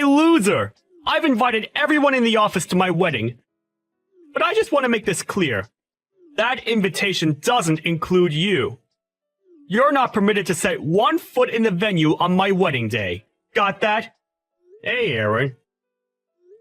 Hey, loser! I've invited everyone in the office to my wedding. But I just want to make this clear. That invitation doesn't include you. You're not permitted to set 1 foot in the venue on my wedding day. Got that? Hey, Aaron.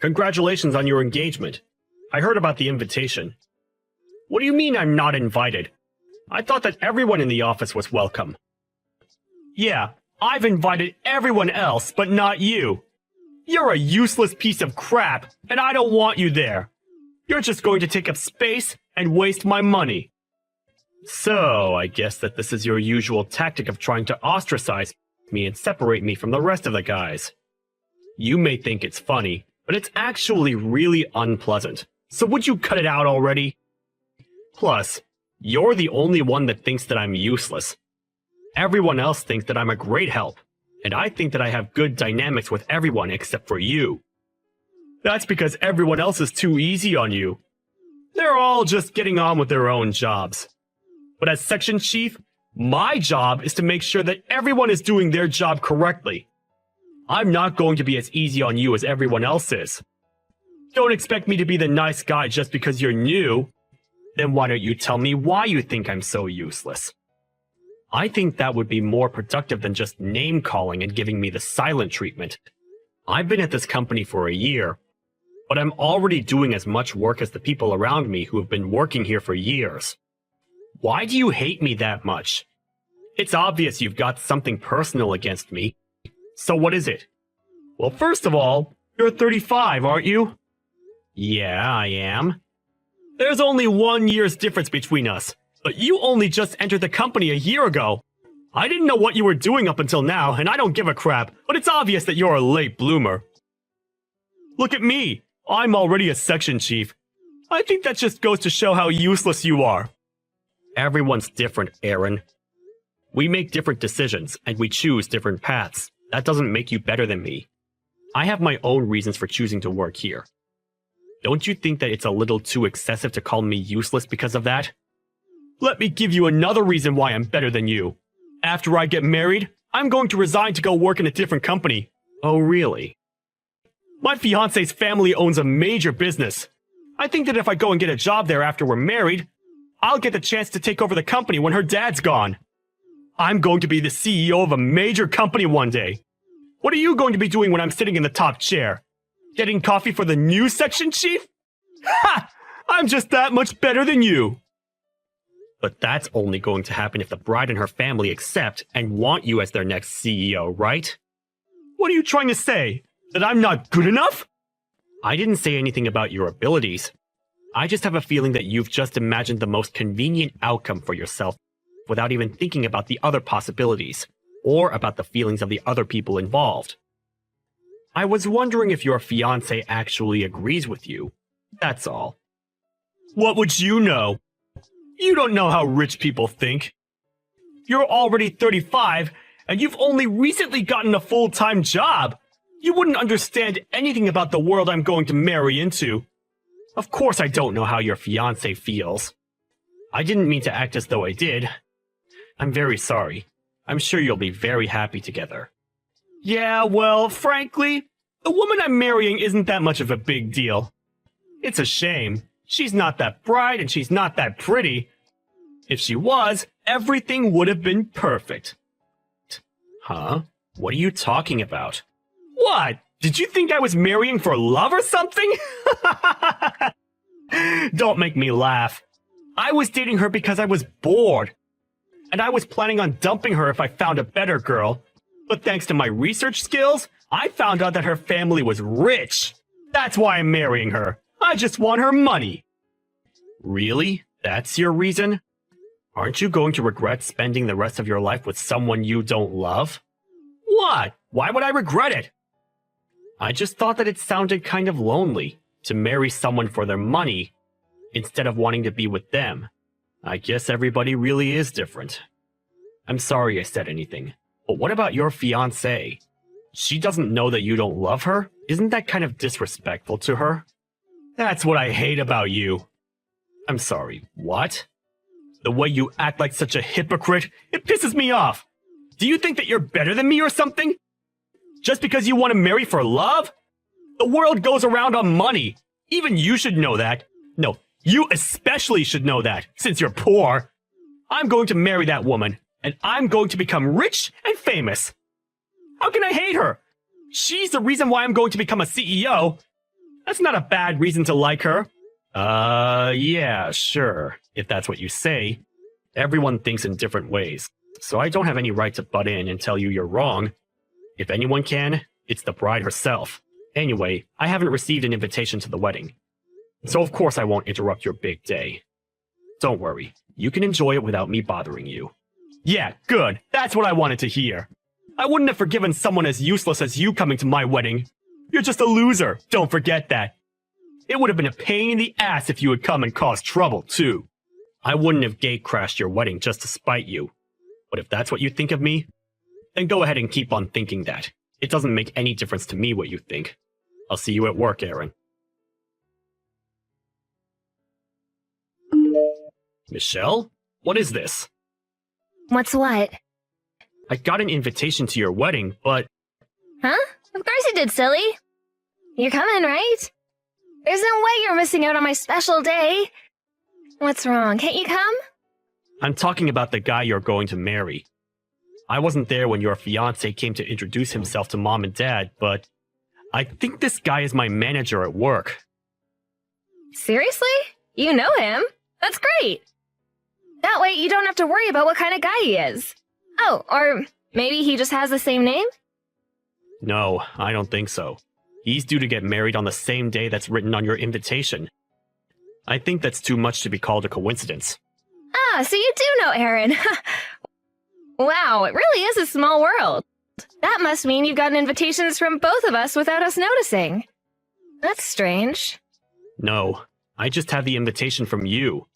Congratulations on your engagement. I heard about the invitation. What do you mean I'm not invited? I thought that everyone in the office was welcome. Yeah, I've invited everyone else, but not you. You're a useless piece of crap, and I don't want you there. You're just going to take up space and waste my money. So, I guess that this is your usual tactic of trying to ostracize me and separate me from the rest of the guys. You may think it's funny, but it's actually really unpleasant. So would you cut it out already? Plus, you're the only one that thinks that I'm useless. Everyone else thinks that I'm a great help, and I think that I have good dynamics with everyone except for you. That's because everyone else is too easy on you. They're all just getting on with their own jobs. But as section chief, my job is to make sure that everyone is doing their job correctly. I'm not going to be as easy on you as everyone else is. Don't expect me to be the nice guy just because you're new. Then why don't you tell me why you think I'm so useless? I think that would be more productive than just name-calling and giving me the silent treatment. I've been at this company for a year, but I'm already doing as much work as the people around me who have been working here for years. Why do you hate me that much? It's obvious you've got something personal against me. So what is it? Well, first of all, you're 35, aren't you? Yeah, I am. There's only 1 year's difference between us, but you only just entered the company a year ago. I didn't know what you were doing up until now, and I don't give a crap, but it's obvious that you're a late bloomer. Look at me. I'm already a section chief. I think that just goes to show how useless you are. Everyone's different, Aaron. We make different decisions, and we choose different paths. That doesn't make you better than me. I have my own reasons for choosing to work here. Don't you think that it's a little too excessive to call me useless because of that? Let me give you another reason why I'm better than you. After I get married, I'm going to resign to go work in a different company. Oh, really? My fiance's family owns a major business. I think that if I go and get a job there after we're married, I'll get the chance to take over the company when her dad's gone. I'm going to be the CEO of a major company one day. What are you going to be doing when I'm sitting in the top chair? Getting coffee for the new section chief? Ha! I'm just that much better than you. But that's only going to happen if the bride and her family accept and want you as their next CEO, right? What are you trying to say? That I'm not good enough? I didn't say anything about your abilities. I just have a feeling that you've just imagined the most convenient outcome for yourself without even thinking about the other possibilities, or about the feelings of the other people involved. I was wondering if your fiancé actually agrees with you. That's all. What would you know? You don't know how rich people think. You're already 35, and you've only recently gotten a full-time job. You wouldn't understand anything about the world I'm going to marry into. Of course I don't know how your fiancé feels. I didn't mean to act as though I did. I'm very sorry. I'm sure you'll be very happy together. Yeah, well, frankly, the woman I'm marrying isn't that much of a big deal. It's a shame. She's not that bright and she's not that pretty. If she was, everything would have been perfect. Huh? What are you talking about? What? Did you think I was marrying for love or something? Don't make me laugh. I was dating her because I was bored. And I was planning on dumping her if I found a better girl. But thanks to my research skills, I found out that her family was rich. That's why I'm marrying her. I just want her money. Really? That's your reason? Aren't you going to regret spending the rest of your life with someone you don't love? What? Why would I regret it? I just thought that it sounded kind of lonely to marry someone for their money instead of wanting to be with them. I guess everybody really is different. I'm sorry I said anything, but what about your fiancée? She doesn't know that you don't love her? Isn't that kind of disrespectful to her? That's what I hate about you. I'm sorry, what? The way you act like such a hypocrite, it pisses me off. Do you think that you're better than me or something? Just because you want to marry for love? The world goes around on money. Even you should know that. No, you especially should know that, since you're poor. I'm going to marry that woman, and I'm going to become rich and famous. How can I hate her? She's the reason why I'm going to become a CEO. That's not a bad reason to like her. Yeah, sure, if that's what you say. Everyone thinks in different ways, so I don't have any right to butt in and tell you you're wrong. If anyone can, it's the bride herself. Anyway, I haven't received an invitation to the wedding, so of course I won't interrupt your big day. Don't worry, you can enjoy it without me bothering you. Yeah, good, that's what I wanted to hear. I wouldn't have forgiven someone as useless as you coming to my wedding. You're just a loser, don't forget that. It would have been a pain in the ass if you had come and caused trouble, too. I wouldn't have gate-crashed your wedding just to spite you. But if that's what you think of me, then go ahead and keep on thinking that. It doesn't make any difference to me what you think. I'll see you at work, Aaron. Michelle? What is this? What's what? I got an invitation to your wedding, but... Huh? Of course you did, silly. You're coming, right? There's no way you're missing out on my special day. What's wrong? Can't you come? I'm talking about the guy you're going to marry. I wasn't there when your fiancé came to introduce himself to Mom and Dad, but I think this guy is my manager at work. Seriously? You know him? That's great. That way you don't have to worry about what kind of guy he is. Oh, or maybe he just has the same name? No, I don't think so. He's due to get married on the same day that's written on your invitation. I think that's too much to be called a coincidence. Ah, so you do know Aaron. Wow, it really is a small world. That must mean you've gotten invitations from both of us without us noticing. That's strange. No, I just have the invitation from you.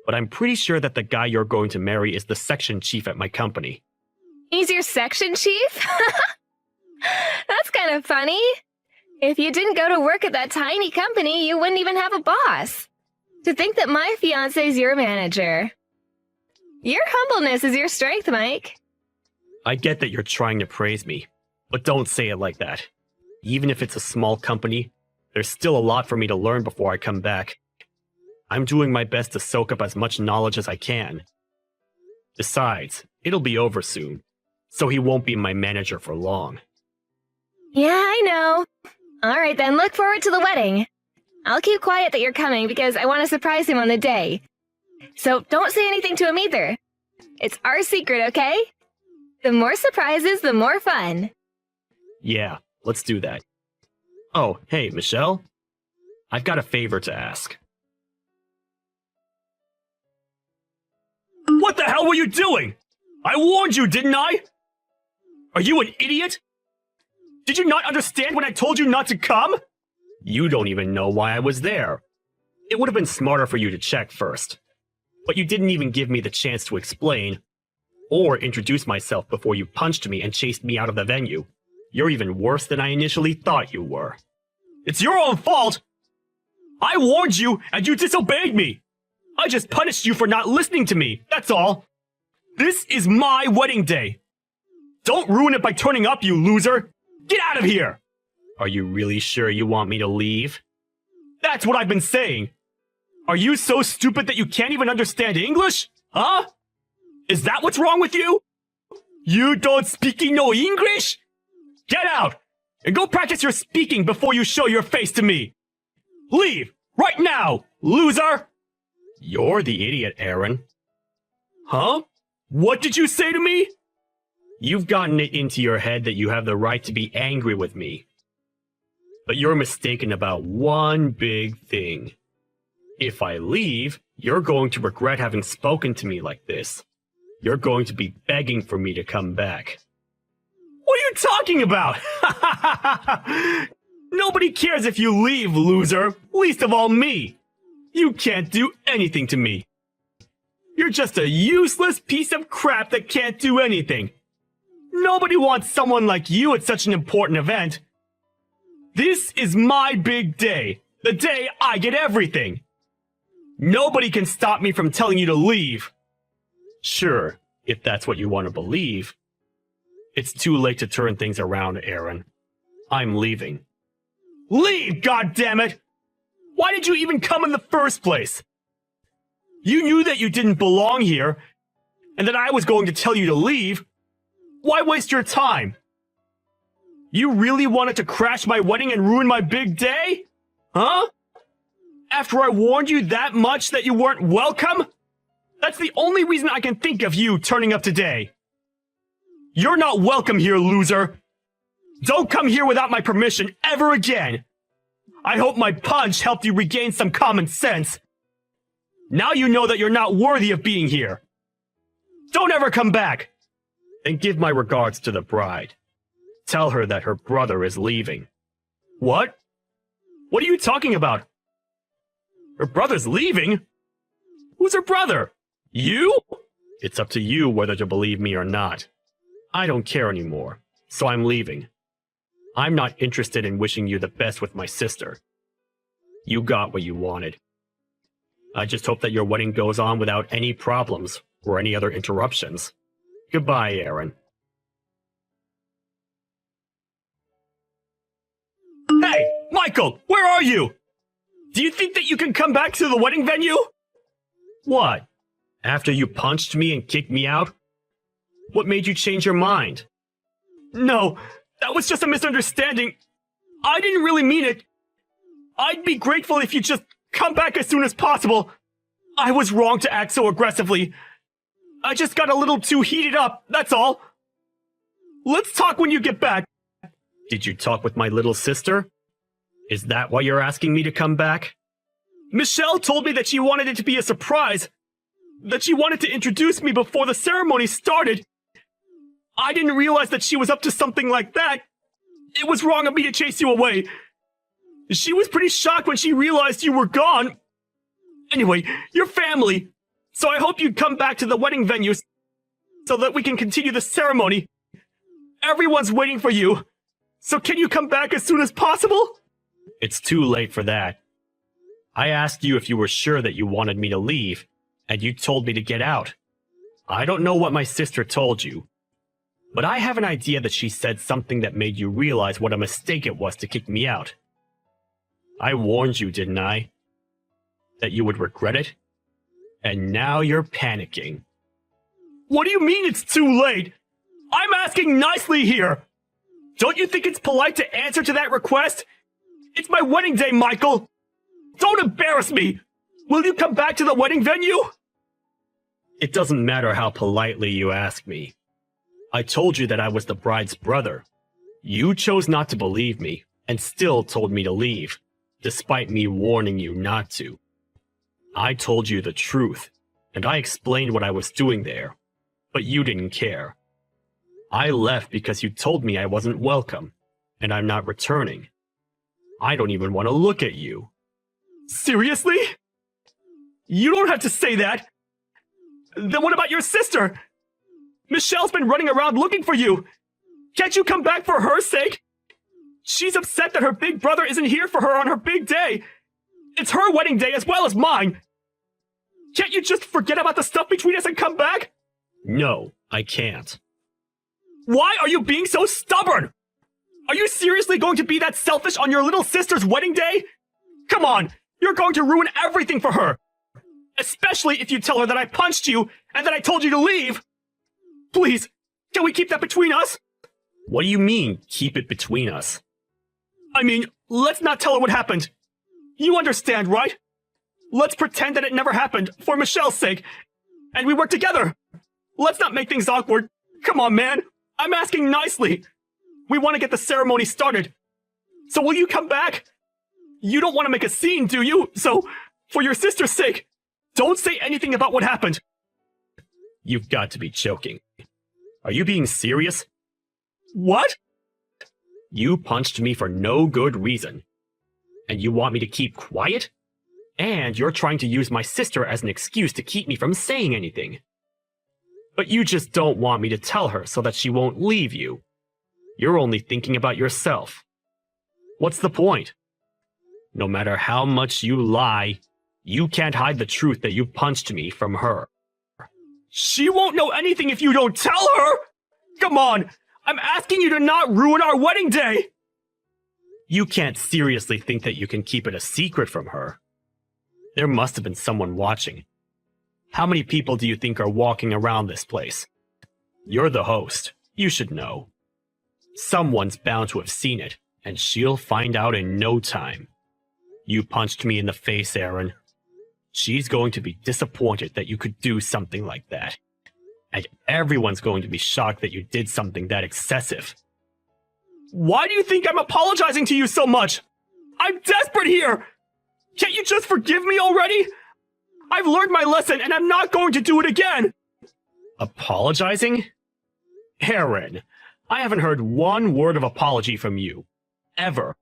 But I'm pretty sure that the guy you're going to marry is the section chief at my company. He's your section chief? That's kind of funny. If you didn't go to work at that tiny company, you wouldn't even have a boss. To think that my fiancé's your manager. Your humbleness is your strength, Mike. I get that you're trying to praise me, but don't say it like that. Even if it's a small company, there's still a lot for me to learn before I come back. I'm doing my best to soak up as much knowledge as I can. Besides, it'll be over soon, so he won't be my manager for long. Yeah, I know. All right, then look forward to the wedding. I'll keep quiet that you're coming because I want to surprise him on the day. So don't say anything to him either. It's our secret, okay? The more surprises, the more fun. Yeah, let's do that. Oh, hey, Michelle? I've got a favor to ask. What the hell were you doing? I warned you, didn't I? Are you an idiot? Did you not understand when I told you not to come? You don't even know why I was there. It would have been smarter for you to check first. But you didn't even give me the chance to explain, or introduce myself before you punched me and chased me out of the venue. You're even worse than I initially thought you were. It's your own fault! I warned you, and you disobeyed me! I just punished you for not listening to me, that's all! This is my wedding day! Don't ruin it by turning up, you loser! Get out of here! Are you really sure you want me to leave? That's what I've been saying! Are you so stupid that you can't even understand English? Huh? Is that what's wrong with you? You don't speaking no English? Get out! And go practice your speaking before you show your face to me! Leave! Right now, loser! You're the idiot, Aaron. Huh? What did you say to me? You've gotten it into your head that you have the right to be angry with me. But you're mistaken about one big thing. If I leave, you're going to regret having spoken to me like this. You're going to be begging for me to come back. What are you talking about? Nobody cares if you leave, loser. Least of all me. You can't do anything to me. You're just a useless piece of crap that can't do anything. Nobody wants someone like you at such an important event. This is my big day. The day I get everything. Nobody can stop me from telling you to leave. Sure, if that's what you want to believe. It's too late to turn things around, Aaron. I'm leaving. Leave, goddammit! Why did you even come in the first place? You knew that you didn't belong here, and that I was going to tell you to leave. Why waste your time? You really wanted to crash my wedding and ruin my big day? Huh? After I warned you that much that you weren't welcome? That's the only reason I can think of you turning up today. You're not welcome here, loser. Don't come here without my permission ever again. I hope my punch helped you regain some common sense. Now you know that you're not worthy of being here. Don't ever come back. And give my regards to the bride. Tell her that her brother is leaving. What? What are you talking about? Her brother's leaving? Who's her brother? You? It's up to you whether to believe me or not. I don't care anymore, so I'm leaving. I'm not interested in wishing you the best with my sister. You got what you wanted. I just hope that your wedding goes on without any problems or any other interruptions. Goodbye, Aaron. Hey, Michael, where are you? Do you think that you can come back to the wedding venue? What? After you punched me and kicked me out? What made you change your mind? No, that was just a misunderstanding. I didn't really mean it. I'd be grateful if you just come back as soon as possible. I was wrong to act so aggressively. I just got a little too heated up, that's all. Let's talk when you get back. Did you talk with my little sister? Is that why you're asking me to come back? Michelle told me that she wanted it to be a surprise. That she wanted to introduce me before the ceremony started. I didn't realize that she was up to something like that. It was wrong of me to chase you away. She was pretty shocked when she realized you were gone. Anyway, you're family. So I hope you'd come back to the wedding venue so that we can continue the ceremony. Everyone's waiting for you. So can you come back as soon as possible? It's too late for that. I asked you if you were sure that you wanted me to leave, and you told me to get out. I don't know what my sister told you, but I have an idea that she said something that made you realize what a mistake it was to kick me out. I warned you, didn't I? That you would regret it? And now you're panicking. What do you mean it's too late? I'm asking nicely here. Don't you think it's polite to answer to that request? It's my wedding day, Michael. Don't embarrass me. Will you come back to the wedding venue? It doesn't matter how politely you ask me. I told you that I was the bride's brother. You chose not to believe me and still told me to leave, despite me warning you not to. I told you the truth, and I explained what I was doing there, but you didn't care. I left because you told me I wasn't welcome, and I'm not returning. I don't even want to look at you. Seriously? You don't have to say that. Then what about your sister? Michelle's been running around looking for you. Can't you come back for her sake? She's upset that her big brother isn't here for her on her big day. It's her wedding day as well as mine. Can't you just forget about the stuff between us and come back? No, I can't. Why are you being so stubborn? Are you seriously going to be that selfish on your little sister's wedding day? Come on, you're going to ruin everything for her. Especially if you tell her that I punched you and that I told you to leave. Please, can we keep that between us? What do you mean, keep it between us? I mean, let's not tell her what happened. You understand, right? Let's pretend that it never happened, for Michelle's sake. And we work together. Let's not make things awkward. Come on, man. I'm asking nicely. We want to get the ceremony started. So will you come back? You don't want to make a scene, do you? So, for your sister's sake, don't say anything about what happened. You've got to be joking. Are you being serious? What? You punched me for no good reason. And you want me to keep quiet? And you're trying to use my sister as an excuse to keep me from saying anything. But you just don't want me to tell her so that she won't leave you. You're only thinking about yourself. What's the point? No matter how much you lie, you can't hide the truth that you punched me from her. She won't know anything if you don't tell her! Come on! I'm asking you to not ruin our wedding day! You can't seriously think that you can keep it a secret from her. There must have been someone watching. How many people do you think are walking around this place? You're the host. You should know. Someone's bound to have seen it, and she'll find out in no time. You punched me in the face, Aaron. She's going to be disappointed that you could do something like that. And everyone's going to be shocked that you did something that excessive. Why do you think I'm apologizing to you so much? I'm desperate here! Can't you just forgive me already? I've learned my lesson and I'm not going to do it again! Apologizing? Aaron, I haven't heard one word of apology from you. Ever.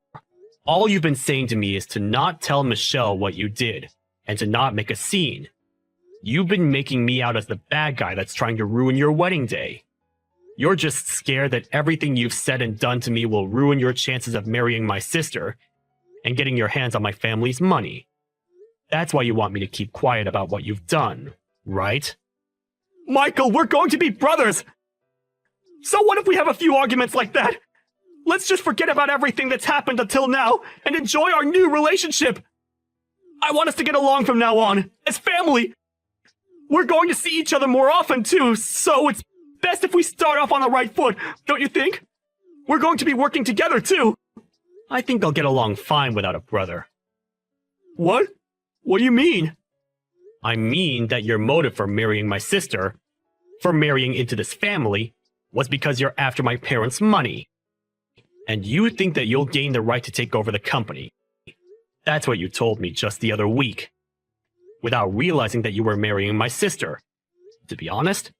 All you've been saying to me is to not tell Michelle what you did, and to not make a scene. You've been making me out as the bad guy that's trying to ruin your wedding day. You're just scared that everything you've said and done to me will ruin your chances of marrying my sister and getting your hands on my family's money. That's why you want me to keep quiet about what you've done, right? Michael, we're going to be brothers! So what if we have a few arguments like that? Let's just forget about everything that's happened until now and enjoy our new relationship! I want us to get along from now on, as family! We're going to see each other more often too, so it's best if we start off on the right foot, don't you think? We're going to be working together too! I think I'll get along fine without a brother. What? What do you mean? I mean that your motive for marrying my sister, for marrying into this family, was because you're after my parents' money. And you think that you'll gain the right to take over the company. That's what you told me just the other week. Without realizing that you were marrying my sister. To be honest,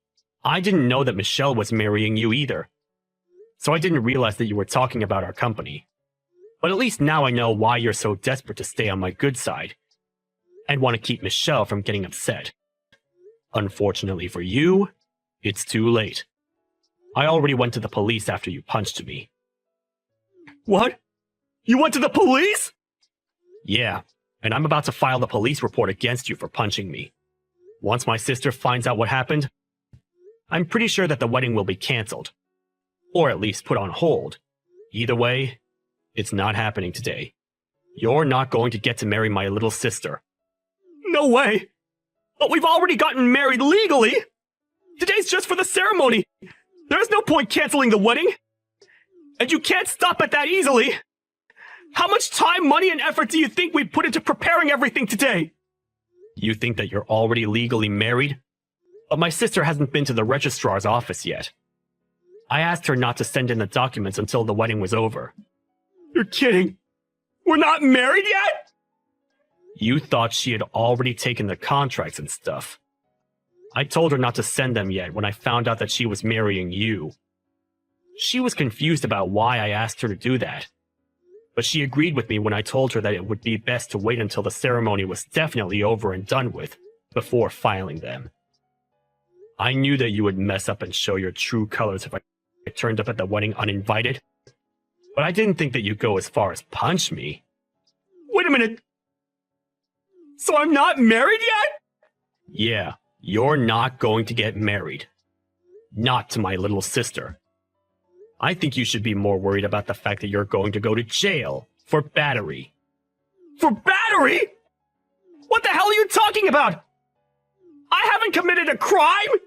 I didn't know that Michelle was marrying you either. So I didn't realize that you were talking about our company. But at least now I know why you're so desperate to stay on my good side. And want to keep Michelle from getting upset. Unfortunately for you, it's too late. I already went to the police after you punched me. What? You went to the police? Yeah, and I'm about to file the police report against you for punching me. Once my sister finds out what happened, I'm pretty sure that the wedding will be cancelled. Or at least put on hold. Either way, it's not happening today. You're not going to get to marry my little sister. No way! But we've already gotten married legally! Today's just for the ceremony! There's no point canceling the wedding! And you can't stop it that easily! How much time, money, and effort do you think we put into preparing everything today? You think that you're already legally married? But my sister hasn't been to the registrar's office yet. I asked her not to send in the documents until the wedding was over. You're kidding! We're not married yet?! You thought she had already taken the contracts and stuff. I told her not to send them yet when I found out that she was marrying you. She was confused about why I asked her to do that. But she agreed with me when I told her that it would be best to wait until the ceremony was definitely over and done with, before filing them. I knew that you would mess up and show your true colors if I turned up at the wedding uninvited. But I didn't think that you'd go as far as punch me. Wait a minute! So I'm not married yet? Yeah, you're not going to get married. Not to my little sister. I think you should be more worried about the fact that you're going to go to jail for battery. For battery? What the hell are you talking about? I haven't committed a crime!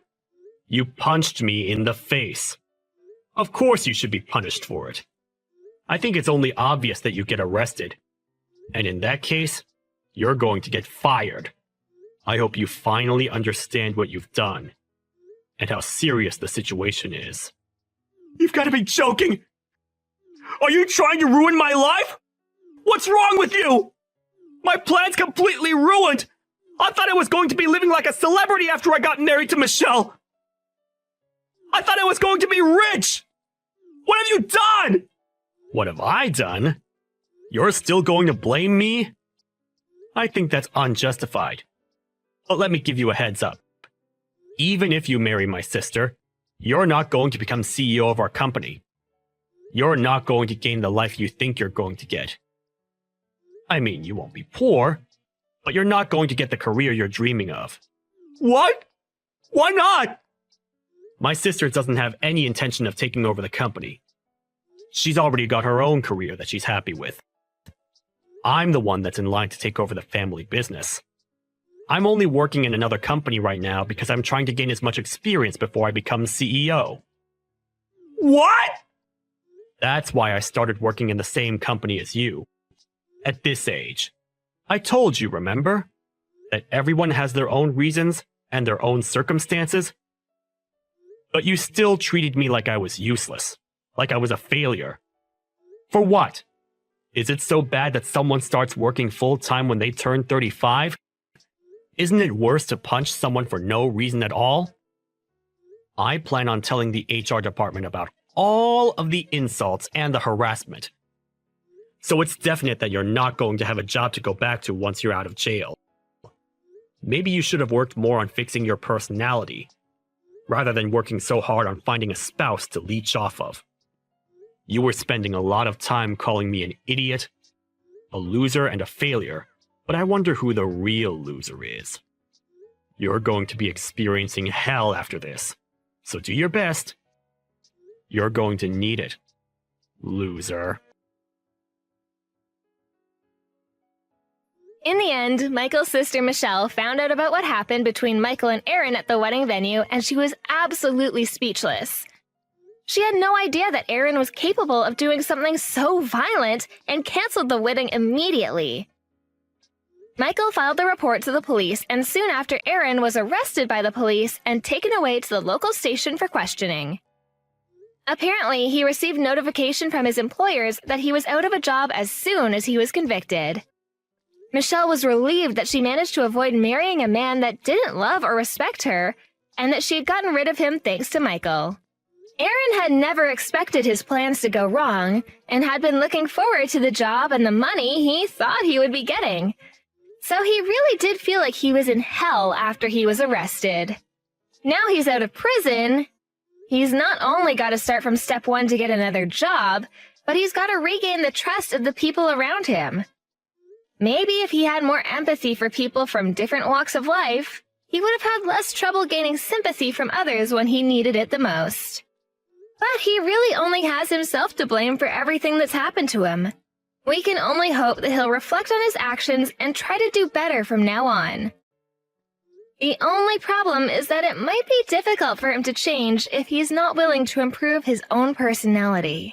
You punched me in the face. Of course you should be punished for it. I think it's only obvious that you get arrested. And in that case, you're going to get fired. I hope you finally understand what you've done. And how serious the situation is. You've got to be joking! Are you trying to ruin my life? What's wrong with you? My plan's completely ruined! I thought I was going to be living like a celebrity after I got married to Michelle! I thought I was going to be rich! What have you done? What have I done? You're still going to blame me? I think that's unjustified. But let me give you a heads up. Even if you marry my sister, you're not going to become CEO of our company. You're not going to gain the life you think you're going to get. I mean, you won't be poor, but you're not going to get the career you're dreaming of. What? Why not? My sister doesn't have any intention of taking over the company. She's already got her own career that she's happy with. I'm the one that's in line to take over the family business. I'm only working in another company right now because I'm trying to gain as much experience before I become CEO. What? That's why I started working in the same company as you. At this age. I told you, remember? That everyone has their own reasons and their own circumstances. But you still treated me like I was useless. Like I was a failure. For what? Is it so bad that someone starts working full-time when they turn 35? Isn't it worse to punch someone for no reason at all? I plan on telling the HR department about all of the insults and the harassment. So it's definite that you're not going to have a job to go back to once you're out of jail. Maybe you should have worked more on fixing your personality, rather than working so hard on finding a spouse to leech off of. You were spending a lot of time calling me an idiot, a loser, and a failure, but I wonder who the real loser is. You're going to be experiencing hell after this, so do your best. You're going to need it, loser. In the end, Michael's sister Michelle found out about what happened between Michael and Aaron at the wedding venue, and she was absolutely speechless. She had no idea that Aaron was capable of doing something so violent and canceled the wedding immediately. Michael filed the report to the police, and soon after Aaron was arrested by the police and taken away to the local station for questioning. Apparently, he received notification from his employers that he was out of a job as soon as he was convicted. Michelle was relieved that she managed to avoid marrying a man that didn't love or respect her, and that she had gotten rid of him thanks to Michael. Aaron had never expected his plans to go wrong, and had been looking forward to the job and the money he thought he would be getting. So he really did feel like he was in hell after he was arrested. Now he's out of prison. He's not only got to start from step one to get another job, but he's got to regain the trust of the people around him. Maybe if he had more empathy for people from different walks of life, he would have had less trouble gaining sympathy from others when he needed it the most. But he really only has himself to blame for everything that's happened to him. We can only hope that he'll reflect on his actions and try to do better from now on. The only problem is that it might be difficult for him to change if he's not willing to improve his own personality.